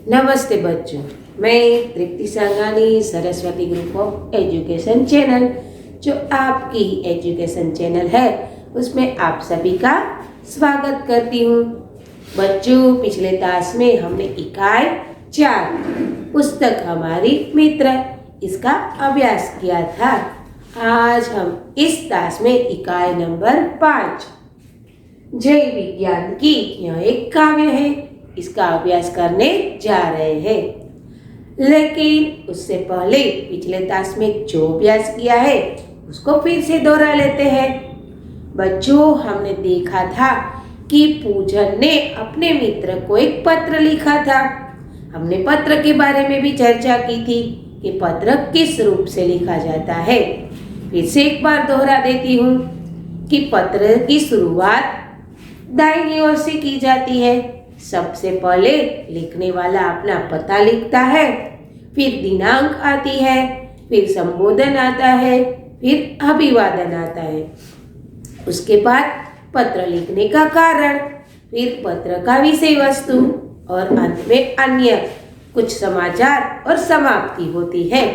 नमस्ते बच्चों, मैं Trupti Sangani Saraswati group of education channel जो आपकी एजुकेशन चैनल है उसमें आप सभी का स्वागत करती हूँ। बच्चों, पिछले क्लास में हमने इकाई 4 पुस्तक हमारी मित्र इसका अभ्यास किया था। आज हम इस क्लास में इकाई नंबर 5 जय विज्ञान की यह एक काव्य है, इसका अभ्यास करने जा रहे हैं। लेकिन उससे पहले पिछले क्लास में जो अभ्यास किया है उसको फिर से दोहरा लेते हैं। बच्चों, हमने देखा था कि पूजन ने अपने मित्र को एक पत्र लिखा था। हमने पत्र के बारे में भी चर्चा की थी कि पत्र किस रूप से लिखा जाता है। फिर से एक बार दोहरा देती हूँ कि पत्र की शुरुआत दाहिनी ओर से की जाती है। सबसे पहले लिखने वाला अपना पता लिखता है, फिर दिनांक आती है, फिर संबोधन आता है, फिर अभिवादन आता है। उसके बाद पत्र लिखने का कारण, फिर पत्र का विषय वस्तु और अंत में अन्य कुछ समाचार और समाप्ति होती है।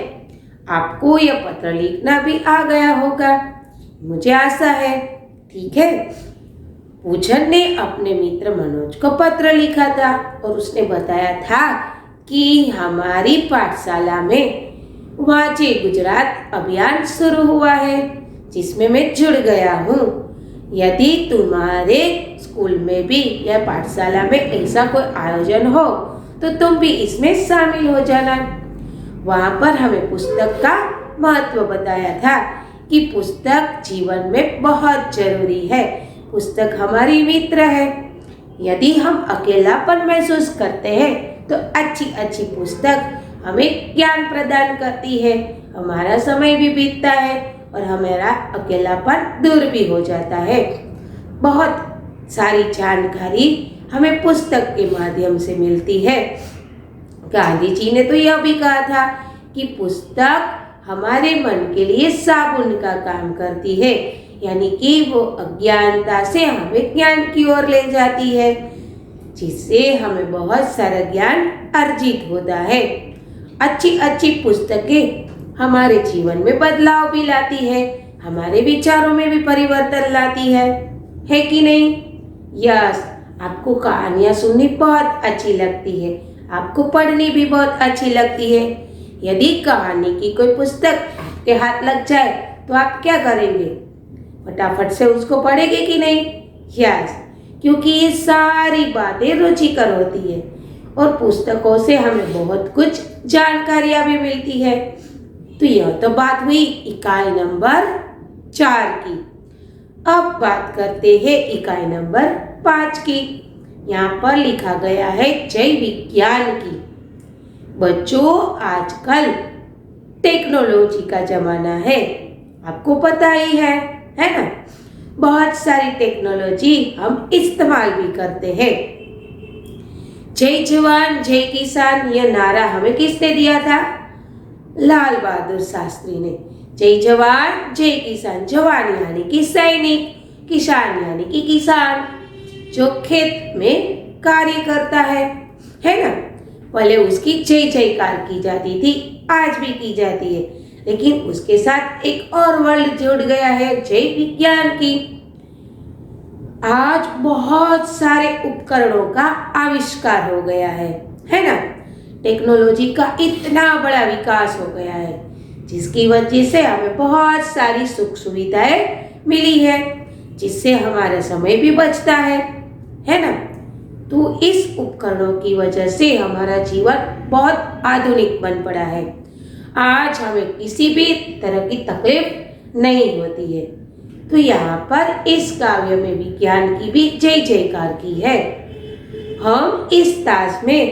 आपको यह पत्र लिखना भी आ गया होगा, मुझे आशा है। ठीक है। पूजन ने अपने मित्र मनोज को पत्र लिखा था और उसने बताया था कि हमारी पाठशाला में वांचे गुजरात अभियान शुरू हुआ है जिसमें मैं जुड़ गया हूँ। यदि तुम्हारे स्कूल में भी या पाठशाला में ऐसा कोई आयोजन हो तो तुम भी इसमें शामिल हो जाना। वहाँ पर हमें पुस्तक का महत्व बताया था कि पुस्तक जीवन में बहुत जरूरी है। पुस्तक हमारी मित्र है। यदि हम अकेलापन महसूस करते हैं तो अच्छी पुस्तक हमें ज्ञान प्रदान करती है, हमारा समय भी बीतता है और हमारा अकेलापन दूर भी हो जाता है। बहुत सारी जानकारी हमें पुस्तक के माध्यम से मिलती है। गांधी जी ने तो यह भी कहा था कि पुस्तक हमारे मन के लिए साबुन का काम करती है, यानी कि वो अज्ञानता से हमें ज्ञान की ओर ले जाती है, जिससे हमें बहुत सारा ज्ञान अर्जित होता है। अच्छी पुस्तकें हमारे जीवन में बदलाव भी लाती है, हमारे विचारों में भी परिवर्तन लाती है कि नहीं? यस, आपको कहानियाँ सुननी बहुत अच्छी लगती है, आपको पढ़नी भी बहुत अच्छी लगती है। यदि कहानी की कोई पुस्तक आपके हाथ लग जाए तो आप क्या करेंगे? फटाफट से उसको पढ़ेंगे कि नहीं? यस, क्योंकि ये सारी बातें रुचिकर होती है और पुस्तकों से हमें बहुत कुछ जानकारियाँ भी मिलती है। तो यह तो बात हुई इकाई नंबर 4 की। अब बात करते हैं इकाई नंबर 5 की। यहाँ पर लिखा गया है जय विज्ञान की। बच्चों, आजकल टेक्नोलॉजी का जमाना है, आपको पता ही है ना? बहुत सारी टेक्नोलॉजी हम इस्तेमाल भी करते हैं। जय जवान जय किसान यह नारा हमें किसने दिया था? लाल बहादुर शास्त्री ने। जय जवान जय किसान, जवान यानी कि सैनिक, किसान यानी कि किसान जो खेत में कार्य करता है ना? पहले उसकी जय जयकार की जाती थी, आज भी की जाती है, लेकिन उसके साथ एक और वर्ड जुड़ गया है जय विज्ञान की। आज बहुत सारे उपकरणों का आविष्कार हो गया है ना? टेक्नोलॉजी का इतना बड़ा विकास हो गया है जिसकी वजह से हमें बहुत सारी सुख सुविधाएं मिली है, जिससे हमारा समय भी बचता है ना? तो इस उपकरणों की वजह से हमारा जीवन बहुत आधुनिक बन पड़ा है। आज हमें किसी भी तरह की तकलीफ नहीं होती है। तो यहाँ पर इस काव्य में विज्ञान की भी जय जयकार की है। हम इस क्लास में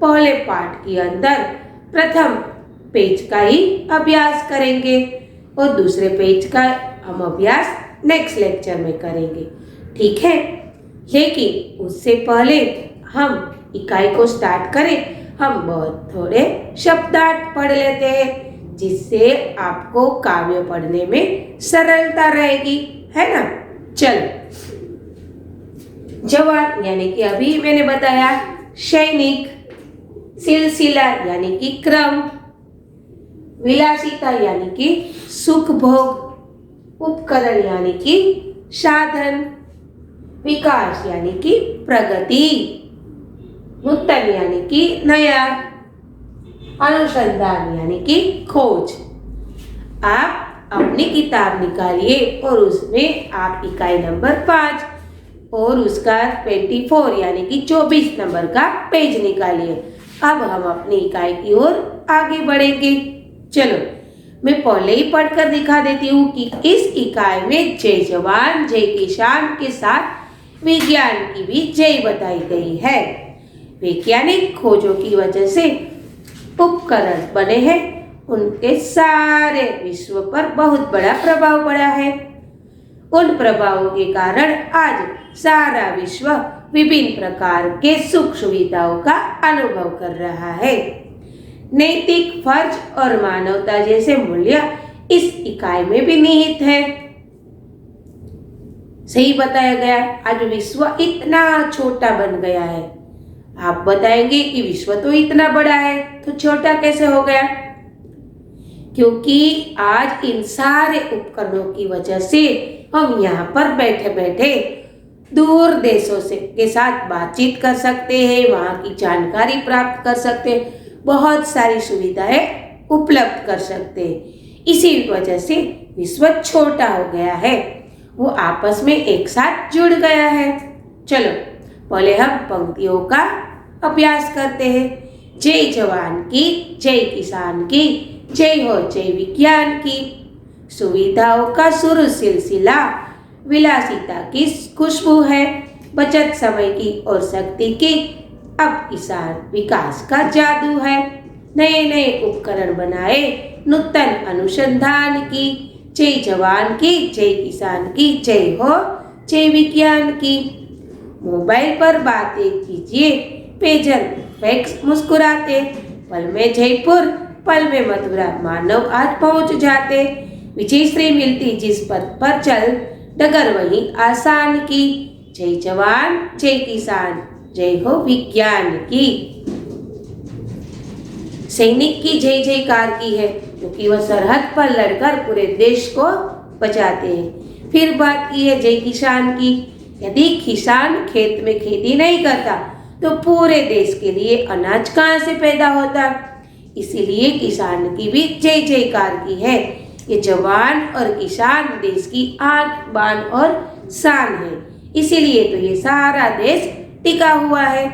पहले पाठ के अंदर प्रथम पेज का ही अभ्यास करेंगे और दूसरे पेज का हम अभ्यास नेक्स्ट लेक्चर में करेंगे। ठीक है, लेकिन उससे पहले हम इकाई को स्टार्ट करें, हम बहुत थोड़े शब्दार्थ पढ़ लेते हैं जिससे आपको काव्य पढ़ने में सरलता रहेगी, है ना? चलो, जवान यानी कि अभी मैंने बताया सैनिक, सिलसिला यानी कि क्रम, विलासिता यानी कि सुख भोग, उपकरण यानी कि साधन, विकास यानी कि प्रगति, नूतन यानी कि नया, अनुसंधान यानी कि खोज। आप अपनी किताब निकालिए और उसमें आप इकाई नंबर 5 और उसका 24 यानी कि 24 नंबर का पेज निकालिए। अब हम अपनी इकाई की ओर आगे बढ़ेंगे। चलो मैं पहले ही पढ़कर दिखा देती हूँ कि इस इकाई में जय जवान जय किसान के साथ विज्ञान की भी जय बताई गई है। वैज्ञानिक खोजों की वजह से उपकरण बने हैं, उनके सारे विश्व पर बहुत बड़ा प्रभाव पड़ा है। उन प्रभावों के कारण आज सारा विश्व विभिन्न प्रकार के सुख सुविधाओं का अनुभव कर रहा है। नैतिक फर्ज और मानवता जैसे मूल्य इस इकाई में भी निहित है। सही बताया गया। आज विश्व इतना छोटा बन गया है। आप बताएंगे कि विश्व तो इतना बड़ा है तो छोटा कैसे हो गया? क्योंकि आज इन सारे उपकरणों की वजह से हम यहाँ पर बैठे बैठे दूर देशों से के साथ बातचीत कर सकते हैं, वहाँ की जानकारी प्राप्त कर सकते हैं, बहुत सारी सुविधाएं उपलब्ध कर सकते हैं। इसी वजह से विश्व छोटा हो गया है, वो आपस में एक साथ जुड़ गया है। चलो पहले हम पंक्तियों का अभ्यास करते हैं। जय जवान की, जय किसान की, जय हो जय विज्ञान की। सुविधाओं का शुरू सिलसिला, विलासिता की खुशबू है, बचत समय की और शक्ति की, अब किसान विकास का जादू है। नए नए उपकरण बनाए, नूतन अनुसंधान की। जय जवान की, जय किसान की, जय हो जय विज्ञान की। मोबाइल पर बातें कीजिए, पेजर फैक्स मुस्कुराते, पल में जयपुर पल में मथुरा मानव आज पहुंच जाते। विजयश्री मिलती जिस पथ पर चल, डगर वही आसान की। जय जवान जय किसान, जय हो विज्ञान की। सैनिक की जय जयकार की है क्योंकि वह सरहद पर लड़कर पूरे देश को बचाते हैं। फिर बात की है जय किसान की। यदि किसान खेत में खेती नहीं करता तो पूरे देश के लिए अनाज कहाँ से पैदा होता? इसीलिए किसान की भी जय जयकार की है। ये जवान और किसान देश की आन बान और शान है, इसीलिए तो ये सारा देश टिका हुआ है।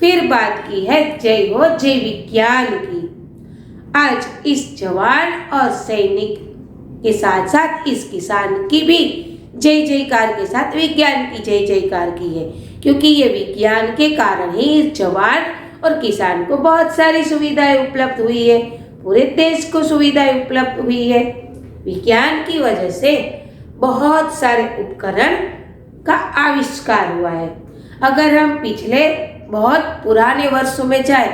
फिर बात की है जय हो जय विज्ञान की। आज इस जवान और सैनिक के साथ साथ इस किसान की भी जय जयकार के साथ विज्ञान की जय जयकार की है, क्योंकि ये विज्ञान के कारण ही इस जवान और किसान को बहुत सारी सुविधाएं उपलब्ध हुई है, पूरे देश को सुविधाएं उपलब्ध हुई है। विज्ञान की वजह से बहुत सारे उपकरण का आविष्कार हुआ है। अगर हम पिछले बहुत पुराने वर्षों में जाए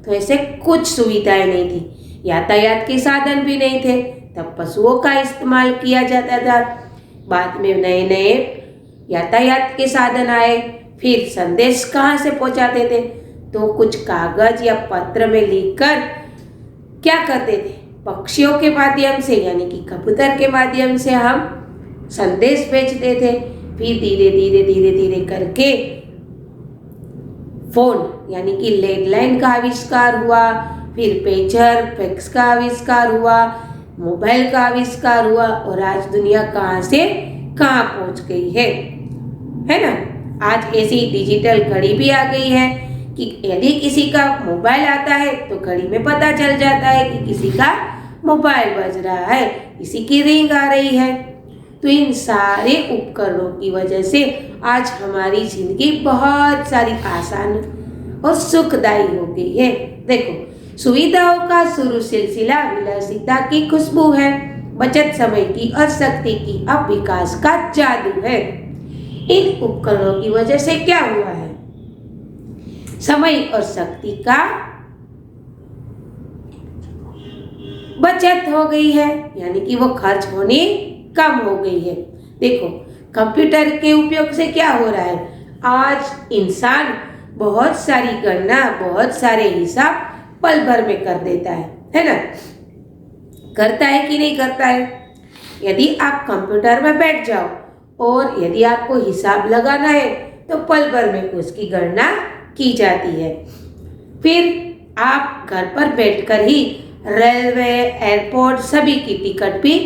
तो ऐसे कुछ सुविधाएं नहीं थी, यातायात के साधन भी नहीं थे, तब पशुओं का इस्तेमाल किया जाता था। बाद में नए नए यातायात के साधन आए, फिर संदेश कहाँ से पहुँचाते थे? तो कुछ कागज या पत्र में लिखकर क्या करते थे? पक्षियों के माध्यम से यानी कि कबूतर के माध्यम से हम संदेश भेजते थे। फिर धीरे धीरे धीरे धीरे करके फोन यानी कि लैंडलाइन का आविष्कार हुआ, फिर पेजर फैक्स का आविष्कार हुआ, मोबाइल का आविष्कार हुआ और आज दुनिया कहाँ से कहाँ पहुँच गई है ना। आज ऐसी डिजिटल घड़ी भी आ गई है कि यदि किसी का मोबाइल आता है तो घड़ी में पता चल जाता है कि किसी का मोबाइल बज रहा है, किसी की रिंग आ रही है। तो इन सारे उपकरणों की वजह से आज हमारी जिंदगी बहुत सारी आसान और सुखदायी हो गई है। देखो, सुविधाओं का शुरू सिलसिला, विलासिता की खुशबू है, बचत समय की और शक्ति की, अब विकास का जादू है। इन उपकरणों की वजह से क्या हुआ है? समय और शक्ति का बचत हो गई है, यानी कि वो खर्च होनी कम हो गई है। देखो, कंप्यूटर के उपयोग से क्या हो रहा है? आज इंसान बहुत सारी गणना, बहुत सारे हिसाब पल भर में कर देता है ना? करता है कि नहीं करता है? यदि आप कंप्यूटर में बैठ जाओ और यदि आपको हिसाब लगाना है तो पल भर में उसकी गणना की जाती है। फिर आप घर पर बैठकर ही रेलवे, एयरपोर्ट सभी की टिकट भी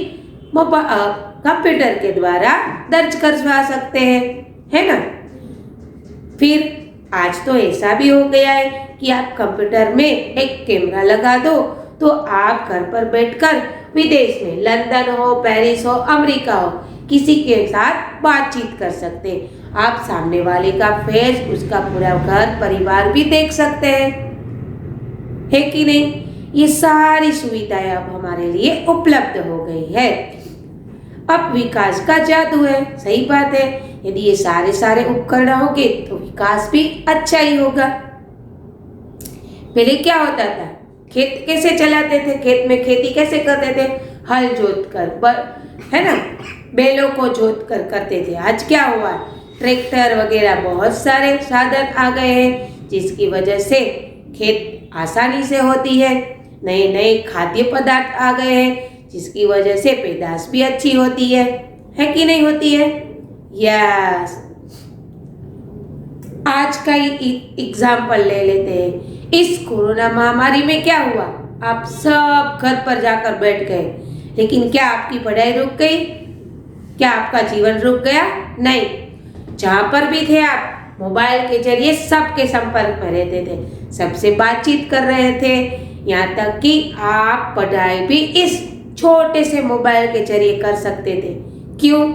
कंप्यूटर के द्वारा दर्ज करवा सकते हैं, है ना? फिर आज तो ऐसा भी हो गया है कि आप कंप्यूटर में एक कैमरा लगा दो तो आप घर पर बैठकर विदेश में, लंदन हो, पेरिस हो, अमेरिका हो, किसी के साथ बातचीत कर सकते हैं। आप सामने वाले का फेस, उसका पूरा घर परिवार भी देख सकते हैं, है कि नहीं? ये सारी सुविधाएं अब हमारे लिए उपलब्ध हो गई है। अब विकास का जादू है, सही बात है। यदि ये सारे उपकरण होंगे तो विकास भी अच्छा ही होगा। पहले क्या होता था? खेत कैसे चलाते थे? खेत में खेती कैसे करते थे? हल जोत कर, है ना, बैलों को जोत कर करते थे। आज क्या हुआ? ट्रैक्टर वगैरह बहुत सारे साधन आ गए हैं, जिसकी वजह से खेत आसानी से होती है। नए नए खाद्य पदार्थ आ गए हैं, जिसकी वजह से पैदाश भी अच्छी होती है कि नहीं होती है? यस। आज का ही एग्जाम्पल ले लेते हैं। इस कोरोना महामारी में क्या हुआ? आप सब घर पर जाकर बैठ गए, लेकिन क्या आपकी पढ़ाई रुक गई? क्या आपका जीवन रुक गया? नहीं। जहाँ पर भी थे आप मोबाइल के जरिए सबके संपर्क में रहते थे, सबसे बातचीत कर रहे थे। यहाँ तक कि आप पढ़ाई भी इस छोटे से मोबाइल के जरिए कर सकते थे। क्यों?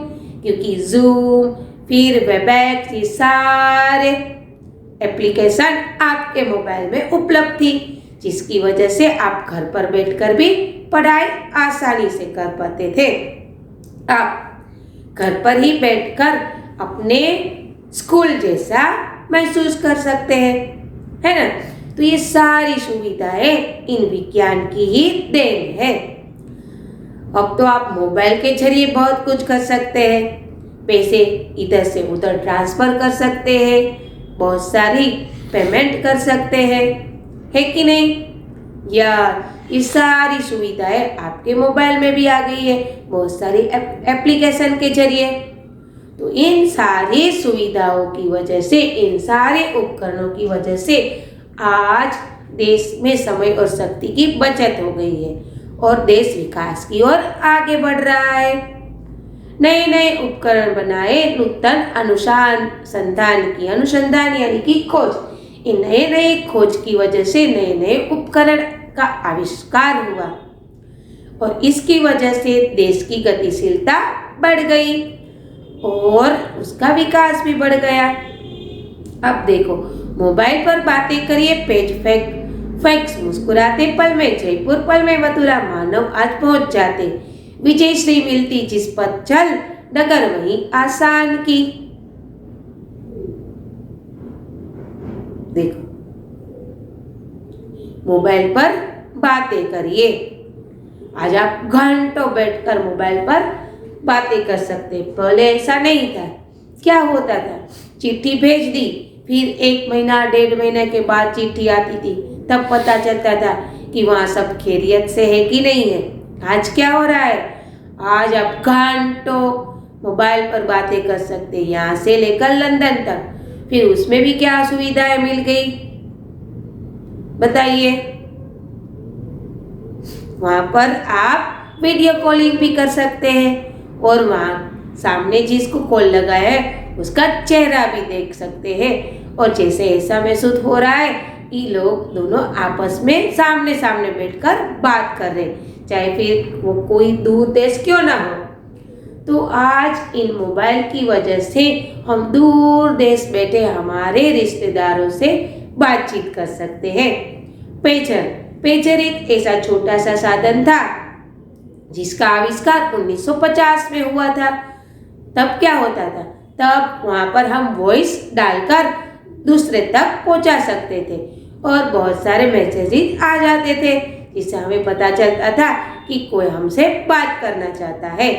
क्योंकि जूम, फिर वेबएक्स, ये सारे एप्लीकेशन आपके मोबाइल में उपलब्ध थी, जिसकी वजह से आप घर पर बैठकर भी पढ़ाई आसानी से कर पाते थे। आप घर पर ही बैठकर अपने स्कूल जैसा महसूस कर सकते हैं, है ना? तो ये सारी सुविधाएं इन विज्ञान की ही देन है। अब तो आप मोबाइल के जरिए बहुत कुछ कर सकते हैं। पैसे इधर से उधर ट्रांसफर कर सकते हैं, बहुत सारी पेमेंट कर सकते हैं, है कि नहीं? या ये सारी सुविधाएं आपके मोबाइल में भी आ गई है, बहुत सारी एप्लीकेशन के जरिए। तो इन सारी सुविधाओं की वजह से, इन सारे उपकरणों की वजह से आज देश में समय और शक्ति की बचत हो गई है और देश विकास की ओर आगे बढ़ रहा है। नए नए उपकरण बनाए, नूतन अनुसंधान यानी कि खोज। इन नए नए खोज की वजह से नए नए उपकरण का आविष्कार हुआ और इसकी वजह से देश की गतिशीलता बढ़ गई और उसका विकास भी बढ़ गया। अब देखो, मोबाइल पर बातें करिए, पेज फैक्स मुस्कुराते पल में, जयपुर पल में मथुरा, मानव आज पहुंच जाते, विजय श्री मिलती जिस पथ चल, डगर वहीं आसान की। देखो, मोबाइल पर बातें करिए। आज आप घंटों बैठकर मोबाइल पर बातें कर सकते। पहले ऐसा नहीं था। क्या होता था? चिट्ठी भेज दी, फिर 1 महीना 1.5 महीने के बाद चिट्ठी आती थी, तब पता चलता था कि वहाँ सब खैरियत से है कि नहीं है। आज क्या हो रहा है? आज आप घंटों मोबाइल पर बातें कर सकते, यहाँ से लेकर लंदन तक। फिर उसमें भी क्या सुविधाएं मिल गई बताइए? वहाँ पर आप वीडियो कॉलिंग भी कर सकते हैं और वहाँ सामने जिसको कॉल लगाया है उसका चेहरा भी देख सकते हैं और जैसे ऐसा महसूस हो रहा है कि लोग दोनों आपस में सामने सामने बैठकर बात कर रहे हैं, चाहे फिर वो कोई दूर देश क्यों ना हो। तो आज इन मोबाइल की वजह से हम दूर देश बैठे हमारे रिश्तेदारों से बातचीत कर सकते हैं। पेजर एक ऐसा छोटा सा साधन था जिसका आविष्कार 1950 में हुआ था। तब क्या होता था? तब वहाँ पर हम वॉइस डालकर दूसरे तक पहुँचा सकते थे और बहुत सारे मैसेजेस आ जाते थे, जिससे हमें पता चलता था कि कोई हमसे बात करना चाहता है।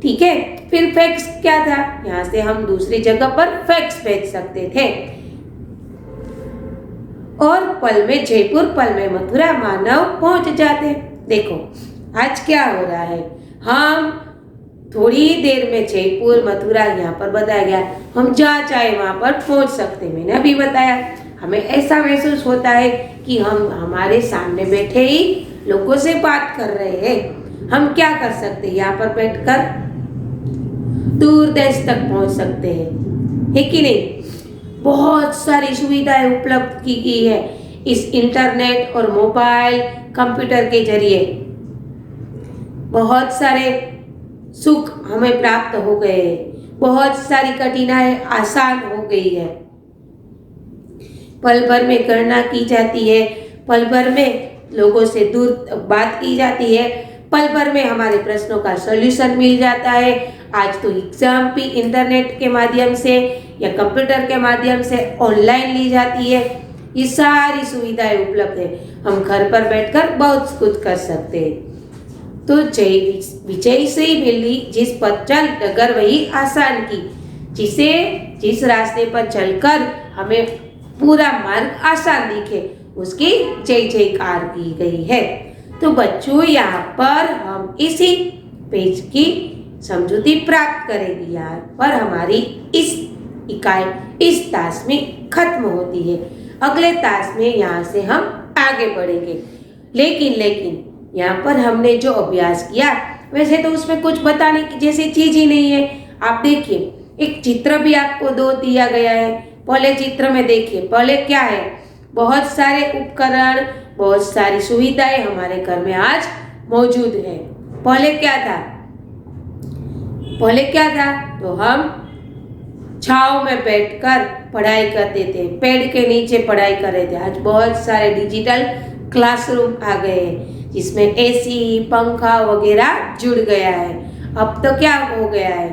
ठीक है। फिर फैक्स क्या था? यहाँ से हम दूसरी जगह पर फैक्स भेज सकते थे। और पल में जयपुर, पल में मथुरा मानव पहुंच जाते। देखो आज क्या हो रहा है, हम थोड़ी देर में जयपुर मथुरा यहाँ पर बताया गया, हम जहाँ चाहे वहाँ पर पहुँच सकते। मैंने अभी बताया, हमें ऐसा महसूस होता है कि हम हमारे सामने बैठे ही लोगों से बात कर रहे हैं। हम क्या कर सकते हैं, यहाँ पर बैठकर दूर देश तक पहुँच सकते हैं, है कि नहीं। बहुत सारी सुविधाएं उपलब्ध की गई है इस इंटरनेट और मोबाइल कंप्यूटर के जरिए। बहुत सारे सुख हमें प्राप्त हो गए हैं, बहुत सारी कठिनाई आसान हो गई है। पल भर में गणना की जाती है, पल भर में लोगों से दूर बात की जाती है, पल भर में हमारे प्रश्नों का सॉल्यूशन मिल जाता है। आज तो एग्जाम भी इंटरनेट के माध्यम से या कंप्यूटर के माध्यम से ऑनलाइन ली जाती है। ये सारी सुविधाएं उपलब्ध है, हम घर पर बैठकर बहुत कुछ कर सकते हैं। तो विजय से ही मिली जिस पर चल डगर वही आसान की, जिस रास्ते पर चलकर हमें पूरा मार्ग आसान दिखे उसकी जय जयकार की गई है। तो बच्चों यहाँ पर हम इसी पेज की समझूती प्राप्त करेंगे। यहाँ पर हमारी इस इकाई इस तास में खत्म होती है। अगले तास में यहाँ से हम आगे बढ़ेंगे। लेकिन यहाँ पर हमने जो अभ्यास किया वैसे तो उसमें कुछ बताने की जैसी चीज ही नहीं है। आप देखिए, एक चित्र भी आपको दो दिया गया है। पहले चित्र में देखिए, पहले क्या है, बहुत सारे उपकरण, बहुत सारी सुविधाएं हमारे घर में आज मौजूद है। पहले क्या था, तो हम छांव में बैठकर पढ़ाई करते थे, पेड़ के नीचे पढ़ाई कर रहे थे। आज बहुत सारे डिजिटल क्लासरूम आ गए हैं जिसमें एसी, पंखा वगैरह जुड़ गया है। अब तो क्या हो गया है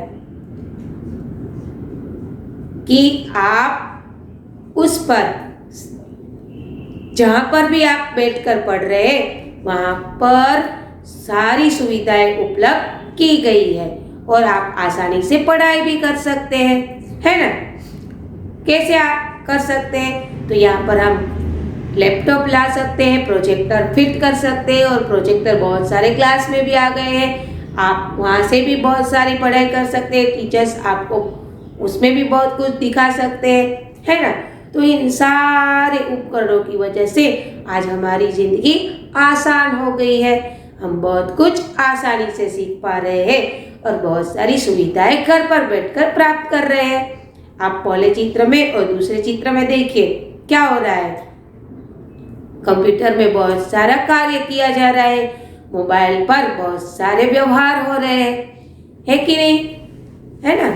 कि आप उस पर जहां पर भी आप बैठकर पढ़ रहे हैं वहां पर सारी सुविधाएं उपलब्ध की गई है और आप आसानी से पढ़ाई भी कर सकते हैं, है ना। कैसे आप कर सकते हैं, तो यहाँ पर हम लैपटॉप ला सकते हैं, प्रोजेक्टर फिट कर सकते हैं और प्रोजेक्टर बहुत सारे क्लास में भी आ गए हैं। आप वहाँ से भी बहुत सारी पढ़ाई कर सकते हैं, टीचर्स आपको उसमें भी बहुत कुछ दिखा सकते हैं, है ना। तो इन सारे उपकरणों की वजह से आज हमारी जिंदगी आसान हो गई है। हम बहुत कुछ आसानी से सीख पा रहे हैं और बहुत सारी सुविधाएं घर पर बैठकर प्राप्त कर रहे हैं। आप पहले चित्र में और दूसरे चित्र में देखिए क्या हो रहा है। कंप्यूटर में बहुत सारा कार्य किया जा रहा है, मोबाइल पर बहुत सारे व्यवहार हो रहे हैं, है कि नहीं, है ना।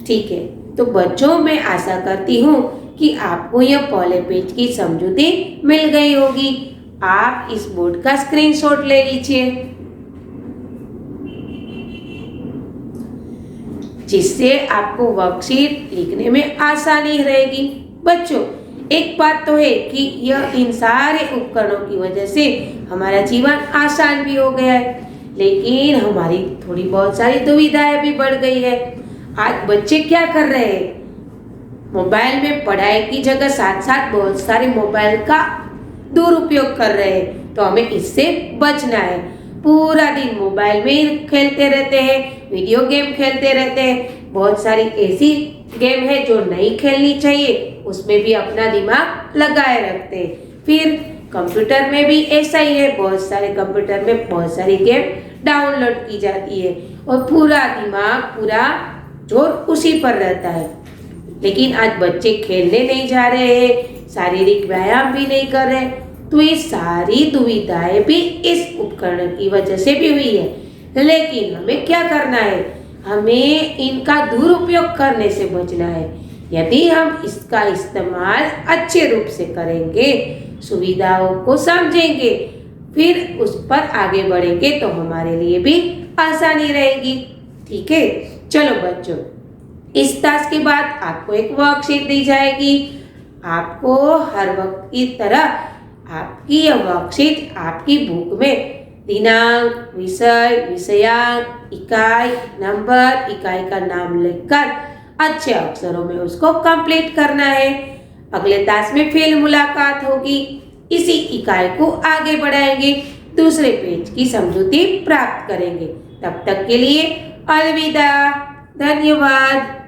ठीक है, तो बच्चों मैं आशा करती हूँ कि आपको यह पहले पेज की समझूती मिल गई होगी। आप इस बोर्ड का स्क्रीनशॉट ले लीजिए जिससे आपको वर्कशीट लिखने में आसानी रहेगी। बच्चों एक बात तो है कि यह इन सारे उपकरणों की वजह से हमारा जीवन आसान भी हो गया है, लेकिन हमारी थोड़ी बहुत सारी दुविधाएं भी बढ़ गई है। आज बच्चे क्या कर रहे हैं, मोबाइल में पढ़ाई की जगह साथ साथ बहुत सारे मोबाइल का दुरुपयोग कर रहे हैं। तो हमें इससे बचना है। पूरा दिन मोबाइल में ही खेलते रहते हैं, वीडियो गेम खेलते रहते हैं। बहुत सारी ऐसी गेम है जो नहीं खेलनी चाहिए, उसमें भी अपना दिमाग लगाए रखते हैं। फिर कंप्यूटर में भी ऐसा ही है, बहुत सारे कंप्यूटर में बहुत सारी गेम डाउनलोड की जाती है और पूरा दिमाग पूरा जोर उसी पर रहता है। लेकिन आज बच्चे खेलने नहीं जा रहे हैं, शारीरिक व्यायाम भी नहीं कर रहे, तो ये सारी दुविधाएं भी इस उपकरण की वजह से भी हुई है। लेकिन हमें क्या करना है, हमें इनका दुरुपयोग करने से बचना है। यदि हम इसका इस्तेमाल अच्छे रूप से करेंगे, सुविधाओं को समझेंगे, फिर उस पर आगे बढ़ेंगे तो हमारे लिए भी आसानी रहेगी। ठीक है, चलो बच्चों, इस टास्क के बाद आपको एक वर्कशीट दी जाएगी। आपको हर वक्त की तरह आपकी यह वर्कशीट आपकी बुक में दिनांक, विषय, विषयांक, इकाई, नंबर, इकाई का नाम लिखकर अच्छे अक्षरों में उसको कंप्लीट करना है। अगले तास में फिर मुलाकात होगी। इसी इकाई को आगे बढ़ाएंगे, दूसरे पेज की समझूती प्राप्त करेंगे। तब तक के लिए अलविदा। धन्यवाद।